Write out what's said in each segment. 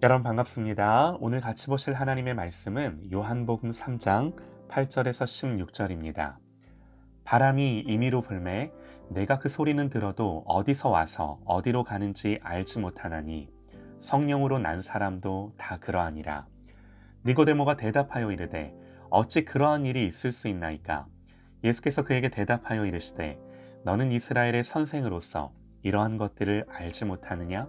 여러분 반갑습니다. 오늘 같이 보실 하나님의 말씀은 요한복음 3장 8절에서 16절입니다. 바람이 임의로 불매 내가 그 소리는 들어도 어디서 와서 어디로 가는지 알지 못하나니 성령으로 난 사람도 다 그러하니라. 니고데모가 대답하여 이르되 어찌 그러한 일이 있을 수 있나이까? 예수께서 그에게 대답하여 이르시되 너는 이스라엘의 선생으로서 이러한 것들을 알지 못하느냐?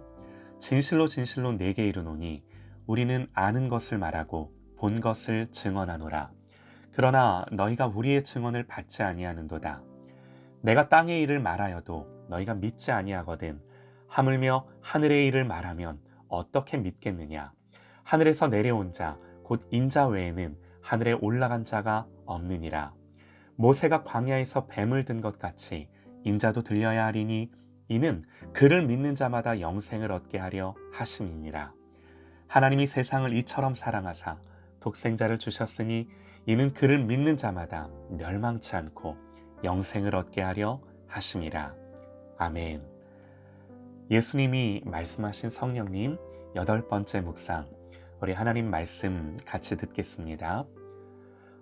진실로 진실로 네게 이르노니 우리는 아는 것을 말하고 본 것을 증언하노라. 그러나 너희가 우리의 증언을 받지 아니하는도다. 내가 땅의 일을 말하여도 너희가 믿지 아니하거든. 하물며 하늘의 일을 말하면 어떻게 믿겠느냐? 하늘에서 내려온 자 곧 인자 외에는 하늘에 올라간 자가 없느니라. 모세가 광야에서 뱀을 든 것 같이 인자도 들려야 하리니 이는 그를 믿는 자마다 영생을 얻게 하려 하심이니라. 하나님이 세상을 이처럼 사랑하사 독생자를 주셨으니 이는 그를 믿는 자마다 멸망치 않고 영생을 얻게 하려 하심이라. 아멘. 예수님이 말씀하신 성령님 8번째 묵상, 우리 하나님 말씀 같이 듣겠습니다.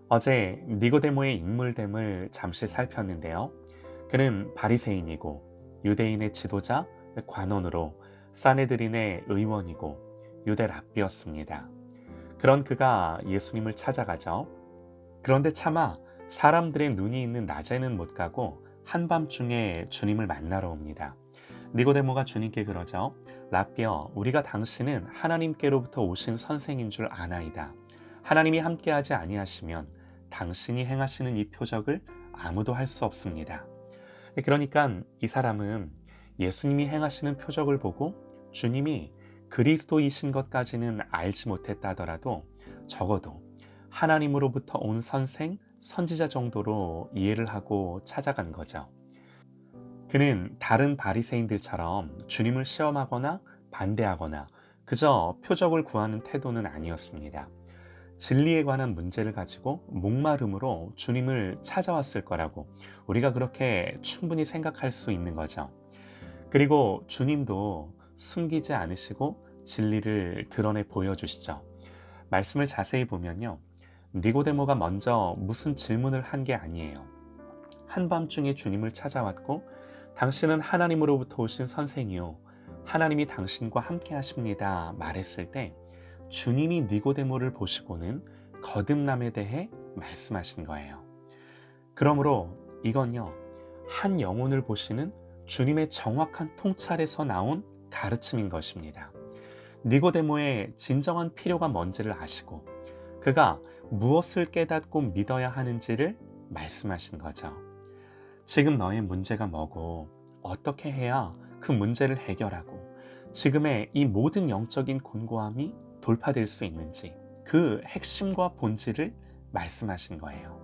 어제 니고데모의 인물됨을 잠시 살폈는데요. 그는 바리새인이고 유대인의 지도자, 관원으로 사네드린의 의원이고 유대 랍비였습니다. 그런 그가 예수님을 찾아가죠. 그런데 차마 사람들의 눈이 있는 낮에는 못 가고 한밤중에 주님을 만나러 옵니다. 니고데모가 주님께 그러죠. 랍비여, 우리가 당신은 하나님께로부터 오신 선생인 줄 아나이다. 하나님이 함께하지 아니하시면 당신이 행하시는 이 표적을 아무도 할 수 없습니다. 그러니까 이 사람은 예수님이 행하시는 표적을 보고 주님이 그리스도이신 것까지는 알지 못했다더라도 적어도 하나님으로부터 온 선생, 선지자 정도로 이해를 하고 찾아간 거죠. 그는 다른 바리새인들처럼 주님을 시험하거나 반대하거나 그저 표적을 구하는 태도는 아니었습니다. 진리에 관한 문제를 가지고 목마름으로 주님을 찾아왔을 거라고 우리가 그렇게 충분히 생각할 수 있는 거죠. 그리고 주님도 숨기지 않으시고 진리를 드러내 보여주시죠. 말씀을 자세히 보면요. 니고데모가 먼저 무슨 질문을 한 게 아니에요. 한밤중에 주님을 찾아왔고 당신은 하나님으로부터 오신 선생이요 하나님이 당신과 함께 하십니다 말했을 때 주님이 니고데모를 보시고는 거듭남에 대해 말씀하신 거예요. 그러므로 이건요, 한 영혼을 보시는 주님의 정확한 통찰에서 나온 가르침인 것입니다. 니고데모의 진정한 필요가 뭔지를 아시고 그가 무엇을 깨닫고 믿어야 하는지를 말씀하신 거죠. 지금 너의 문제가 뭐고 어떻게 해야 그 문제를 해결하고 지금의 이 모든 영적인 곤고함이 돌파될 수 있는지 그 핵심과 본질을 말씀하신 거예요.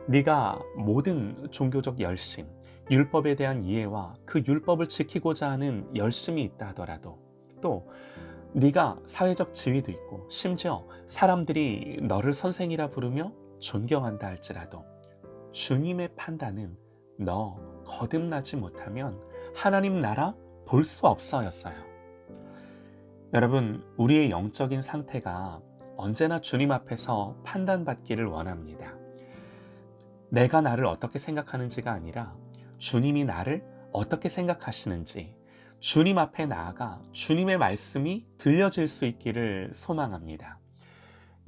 네가 모든 종교적 열심, 율법에 대한 이해와 그 율법을 지키고자 하는 열심이 있다 하더라도 또 네가 사회적 지위도 있고 심지어 사람들이 너를 선생이라 부르며 존경한다 할지라도 주님의 판단은 너 거듭나지 못하면 하나님 나라 볼 수 없어였어요. 여러분, 우리의 영적인 상태가 언제나 주님 앞에서 판단받기를 원합니다. 내가 나를 어떻게 생각하는지가 아니라 주님이 나를 어떻게 생각하시는지 주님 앞에 나아가 주님의 말씀이 들려질 수 있기를 소망합니다.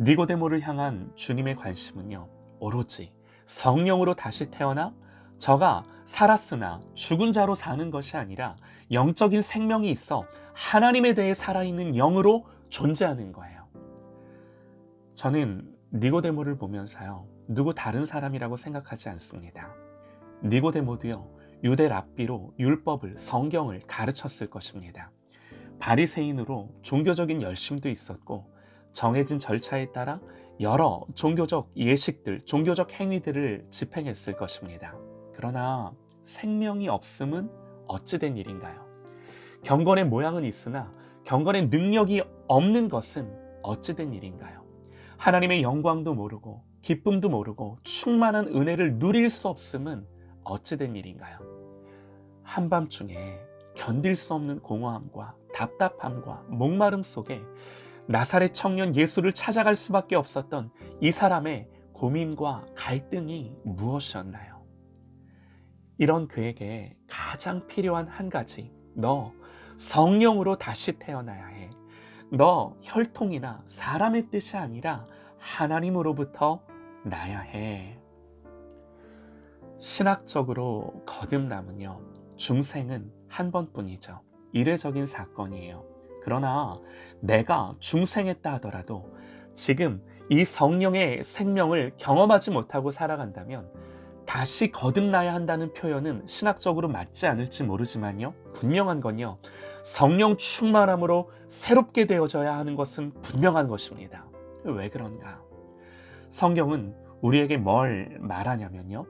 니고데모를 향한 주님의 관심은요, 오로지 성령으로 다시 태어나 저가 살았으나 죽은 자로 사는 것이 아니라 영적인 생명이 있어 하나님에 대해 살아있는 영으로 존재하는 거예요. 저는 니고데모를 보면서요, 누구 다른 사람이라고 생각하지 않습니다. 니고데모도요, 유대 랍비로 율법을, 성경을 가르쳤을 것입니다. 바리새인으로 종교적인 열심도 있었고 정해진 절차에 따라 여러 종교적 예식들, 종교적 행위들을 집행했을 것입니다. 그러나 생명이 없음은 어찌된 일인가요? 경건의 모양은 있으나 경건의 능력이 없는 것은 어찌된 일인가요? 하나님의 영광도 모르고 기쁨도 모르고 충만한 은혜를 누릴 수 없음은 어찌된 일인가요? 한밤중에 견딜 수 없는 공허함과 답답함과 목마름 속에 나사렛 청년 예수를 찾아갈 수밖에 없었던 이 사람의 고민과 갈등이 무엇이었나요? 이런 그에게 가장 필요한 한 가지, 너 성령으로 다시 태어나야 해. 너 혈통이나 사람의 뜻이 아니라 하나님으로부터 나야 해. 신학적으로 거듭남은요, 중생은 한 번뿐이죠. 이례적인 사건이에요. 그러나 내가 중생했다 하더라도 지금 이 성령의 생명을 경험하지 못하고 살아간다면 다시 거듭나야 한다는 표현은 신학적으로 맞지 않을지 모르지만요, 분명한 건요, 성령 충만함으로 새롭게 되어져야 하는 것은 분명한 것입니다. 왜 그런가? 성경은 우리에게 뭘 말하냐면요,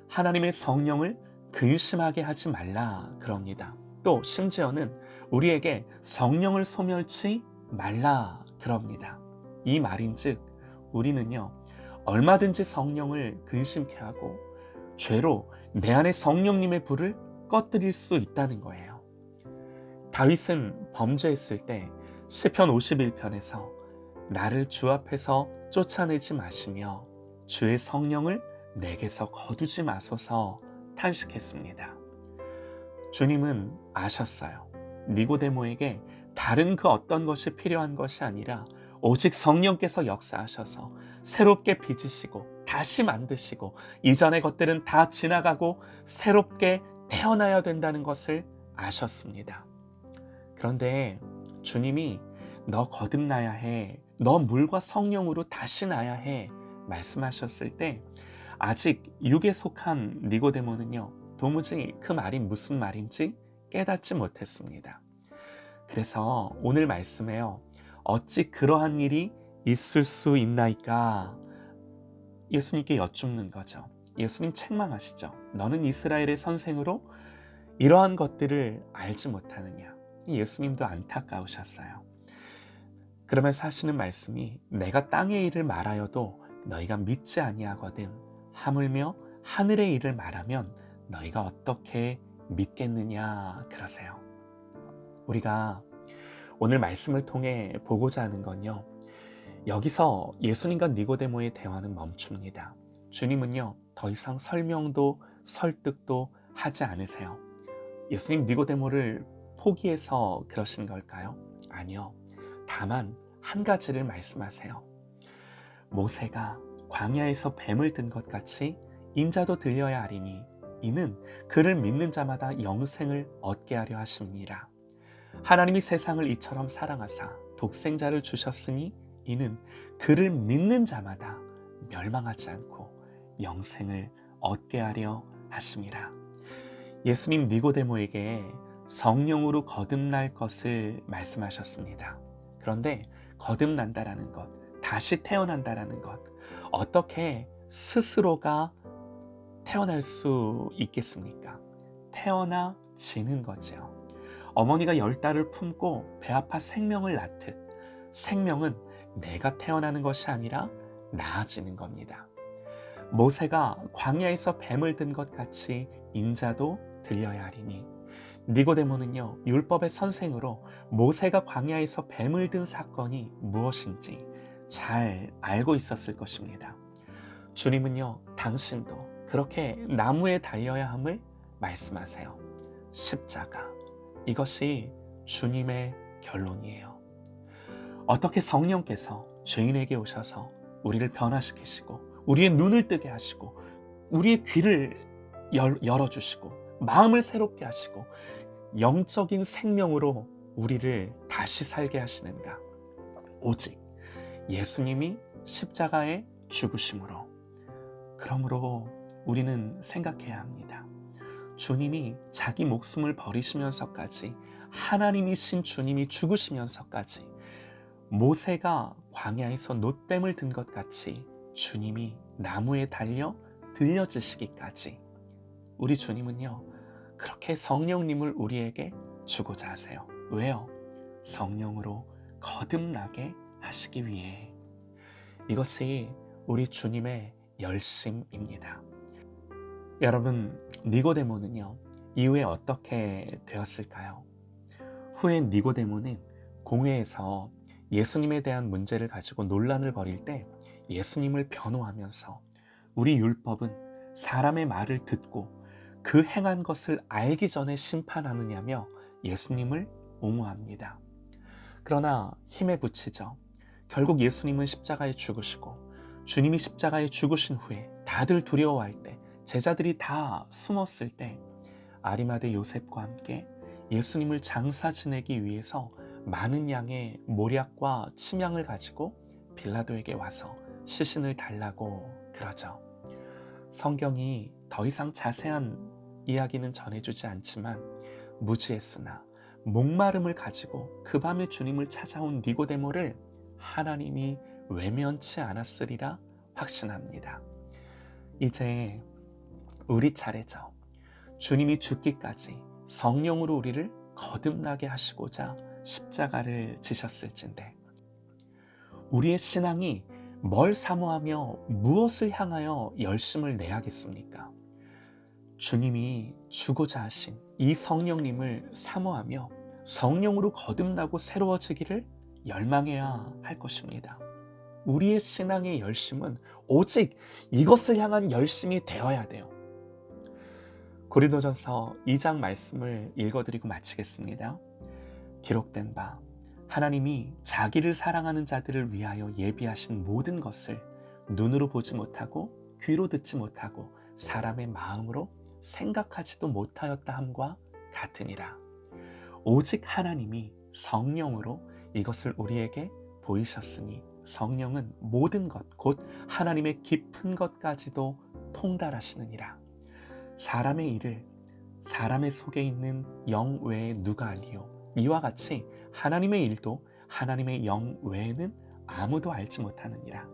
하나님의 성령을 근심하게 하지 말라 그럽니다. 또 심지어는 우리에게 성령을 소멸치 말라 그럽니다. 이 말인즉 우리는요, 얼마든지 성령을 근심케 하고 죄로 내 안에 성령님의 불을 꺼뜨릴 수 있다는 거예요. 다윗은 범죄했을 때 시편 51편에서 나를 주 앞에서 쫓아내지 마시며 주의 성령을 내게서 거두지 마소서 탄식했습니다. 주님은 아셨어요. 니고데모에게 다른 그 어떤 것이 필요한 것이 아니라 오직 성령께서 역사하셔서 새롭게 빚으시고 다시 만드시고 이전의 것들은 다 지나가고 새롭게 태어나야 된다는 것을 아셨습니다. 그런데 주님이 너 거듭나야 해, 너 물과 성령으로 다시 나야 해 말씀하셨을 때 아직 육에 속한 니고데모는요, 도무지 그 말이 무슨 말인지 깨닫지 못했습니다. 그래서 오늘 말씀에요, 어찌 그러한 일이 있을 수 있나이까? 예수님께 여쭙는 거죠. 예수님 책망하시죠. 너는 이스라엘의 선생으로 이러한 것들을 알지 못하느냐? 예수님도 안타까우셨어요. 그러면서 하시는 말씀이 내가 땅의 일을 말하여도 너희가 믿지 아니하거든 하물며 하늘의 일을 말하면 너희가 어떻게 믿겠느냐 그러세요. 우리가 오늘 말씀을 통해 보고자 하는 건요, 여기서 예수님과 니고데모의 대화는 멈춥니다. 주님은요, 더 이상 설명도 설득도 하지 않으세요. 예수님 니고데모를 포기해서 그러신 걸까요? 아니요. 다만 한 가지를 말씀하세요. 모세가 광야에서 뱀을 든 것 같이 인자도 들려야 하리니 이는 그를 믿는 자마다 영생을 얻게 하려 하심이니라. 하나님이 세상을 이처럼 사랑하사 독생자를 주셨으니 이는 그를 믿는 자마다 멸망하지 않고 영생을 얻게 하려 하심이라. 예수님 니고데모에게 성령으로 거듭날 것을 말씀하셨습니다. 그런데 거듭난다라는 것, 다시 태어난다라는 것, 어떻게 스스로가 태어날 수 있겠습니까? 태어나지는 거죠. 어머니가 10달을 품고 배 아파 생명을 낳듯 생명은 내가 태어나는 것이 아니라 나아지는 겁니다. 모세가 광야에서 뱀을 든 것 같이 인자도 들려야 하리니, 니고데모는요, 율법의 선생으로 모세가 광야에서 뱀을 든 사건이 무엇인지 잘 알고 있었을 것입니다. 주님은요, 당신도 그렇게 나무에 달려야 함을 말씀하세요. 십자가, 이것이 주님의 결론이에요. 어떻게 성령께서 죄인에게 오셔서 우리를 변화시키시고 우리의 눈을 뜨게 하시고 우리의 귀를 열어주시고 마음을 새롭게 하시고 영적인 생명으로 우리를 다시 살게 하시는가? 오직 예수님이 십자가에 죽으심으로. 그러므로 우리는 생각해야 합니다. 주님이 자기 목숨을 버리시면서까지, 하나님이신 주님이 죽으시면서까지, 모세가 광야에서 놋뱀을 든 것 같이 주님이 나무에 달려 들려지시기까지 우리 주님은요, 그렇게 성령님을 우리에게 주고자 하세요. 왜요? 성령으로 거듭나게 하시기 위해. 이것이 우리 주님의 열심입니다. 여러분, 니고데모는요, 이후에 어떻게 되었을까요? 후에 니고데모는 공회에서 예수님에 대한 문제를 가지고 논란을 벌일 때 예수님을 변호하면서 우리 율법은 사람의 말을 듣고 그 행한 것을 알기 전에 심판하느냐며 예수님을 옹호합니다. 그러나 힘에 부치죠. 결국 예수님은 십자가에 죽으시고 주님이 십자가에 죽으신 후에 다들 두려워할 때, 제자들이 다 숨었을 때 아리마대 요셉과 함께 예수님을 장사 지내기 위해서 많은 양의 모략과 침향을 가지고 빌라도에게 와서 시신을 달라고 그러죠. 성경이 더 이상 자세한 이야기는 전해주지 않지만 무지했으나 목마름을 가지고 그 밤에 주님을 찾아온 니고데모를 하나님이 외면치 않았으리라 확신합니다. 이제 우리 차례죠. 주님이 죽기까지 성령으로 우리를 거듭나게 하시고자 십자가를 지셨을진데, 우리의 신앙이 뭘 사모하며 무엇을 향하여 열심을 내야겠습니까? 주님이 주고자 하신 이 성령님을 사모하며 성령으로 거듭나고 새로워지기를 열망해야 할 것입니다. 우리의 신앙의 열심은 오직 이것을 향한 열심이 되어야 돼요. 고린도전서 2장 말씀을 읽어드리고 마치겠습니다. 기록된 바 하나님이 자기를 사랑하는 자들을 위하여 예비하신 모든 것을 눈으로 보지 못하고 귀로 듣지 못하고 사람의 마음으로 생각하지도 못하였다 함과 같으니라. 오직 하나님이 성령으로 이것을 우리에게 보이셨으니 성령은 모든 것 곧 하나님의 깊은 것까지도 통달하시느니라. 사람의 일을 사람의 속에 있는 영 외에 누가 알리요? 이와 같이 하나님의 일도 하나님의 영 외에는 아무도 알지 못하느니라.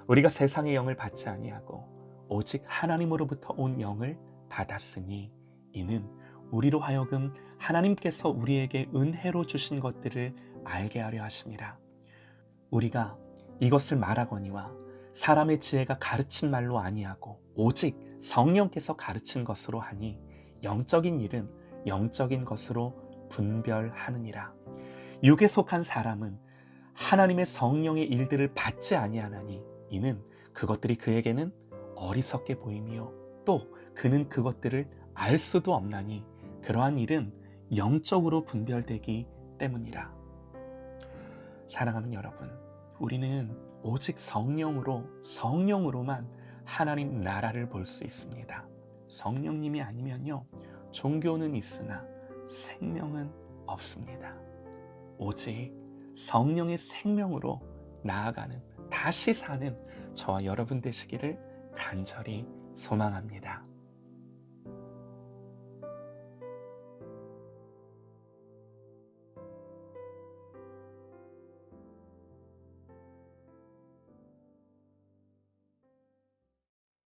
우리가 세상의 영을 받지 아니하고 오직 하나님으로부터 온 영을 받았으니 이는 우리로 하여금 하나님께서 우리에게 은혜로 주신 것들을 알게 하려 하심이라. 우리가 이것을 말하거니와 사람의 지혜가 가르친 말로 아니하고 오직 성령께서 가르친 것으로 하니 영적인 일은 영적인 것으로 분별하느니라. 육에 속한 사람은 하나님의 성령의 일들을 받지 아니하나니 이는 그것들이 그에게는 어리석게 보이며 또 그는 그것들을 알 수도 없나니 그러한 일은 영적으로 분별되기 때문이라. 사랑하는 여러분, 우리는 오직 성령으로만 하나님 나라를 볼 수 있습니다. 성령님이 아니면요, 종교는 있으나 생명은 없습니다. 오직 성령의 생명으로 나아가는, 다시 사는 저와 여러분 되시기를 간절히 소망합니다.